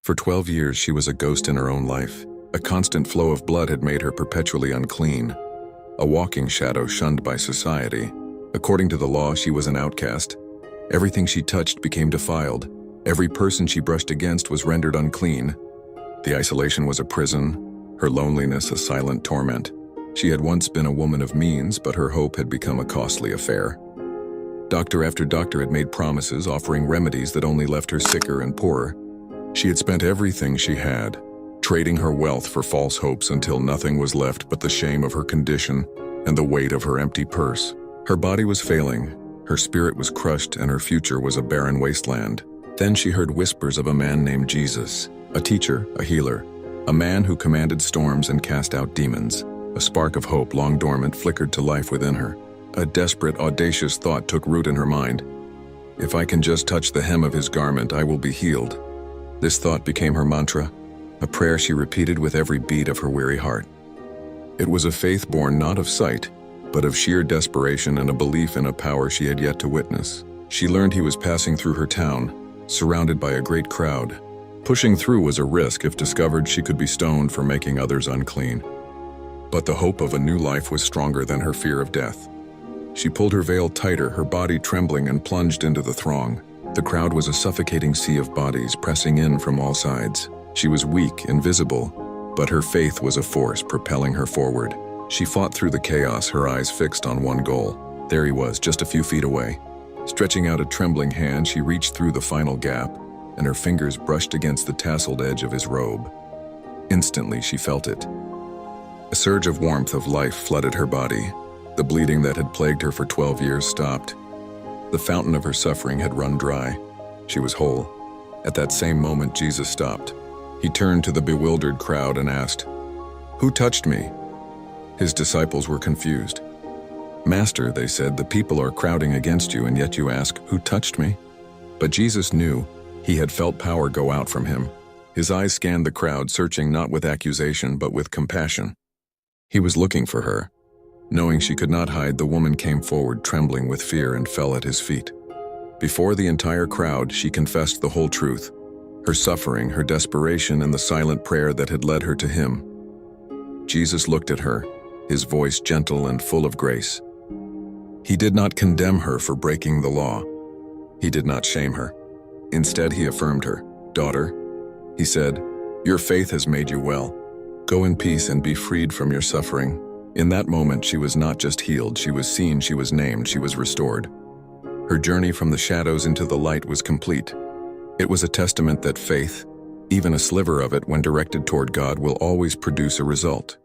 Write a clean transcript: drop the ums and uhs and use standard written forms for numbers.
For 12 years, she was a ghost in her own life. A constant flow of blood had made her perpetually unclean, a walking shadow shunned by society. According to the law, she was an outcast. Everything she touched became defiled. Every person she brushed against was rendered unclean. The isolation was a prison, her loneliness a silent torment. She had once been a woman of means, but her hope had become a costly affair. Doctor after doctor had made promises, offering remedies that only left her sicker and poorer. She had spent everything she had, trading her wealth for false hopes until nothing was left but the shame of her condition and the weight of her empty purse. Her body was failing, her spirit was crushed, and her future was a barren wasteland. Then she heard whispers of a man named Jesus, a teacher, a healer, a man who commanded storms and cast out demons. A spark of hope, long dormant, flickered to life within her. A desperate, audacious thought took root in her mind. If I can just touch the hem of his garment, I will be healed. This thought became her mantra, a prayer she repeated with every beat of her weary heart. It was a faith born not of sight, but of sheer desperation and a belief in a power she had yet to witness. She learned he was passing through her town, surrounded by a great crowd. Pushing through was a risk. If discovered, she could be stoned for making others unclean. But the hope of a new life was stronger than her fear of death. She pulled her veil tighter, her body trembling, and plunged into the throng. The crowd was a suffocating sea of bodies pressing in from all sides. She was weak, invisible, but her faith was a force propelling her forward. She fought through the chaos, her eyes fixed on one goal. There he was, just a few feet away. Stretching out a trembling hand, she reached through the final gap, and her fingers brushed against the tasseled edge of his robe. Instantly, she felt it. A surge of warmth of life flooded her body. The bleeding that had plagued her for 12 years stopped. The fountain of her suffering had run dry. She was whole. At that same moment, Jesus stopped. He turned to the bewildered crowd and asked, "Who touched me?" His disciples were confused. "Master," they said, "the people are crowding against you, and yet you ask, 'Who touched me?'" But Jesus knew. He had felt power go out from him. His eyes scanned the crowd, searching not with accusation, but with compassion. He was looking for her. Knowing she could not hide, the woman came forward, trembling with fear, and fell at his feet. Before the entire crowd, she confessed the whole truth, her suffering, her desperation, and the silent prayer that had led her to him. Jesus looked at her, his voice gentle and full of grace. He did not condemn her for breaking the law. He did not shame her. Instead, he affirmed her. "Daughter," he said, "your faith has made you well. Go in peace and be freed from your suffering." In that moment, she was not just healed, she was seen, she was named, she was restored. Her journey from the shadows into the light was complete. It was a testament that faith, even a sliver of it when directed toward God, will always produce a result.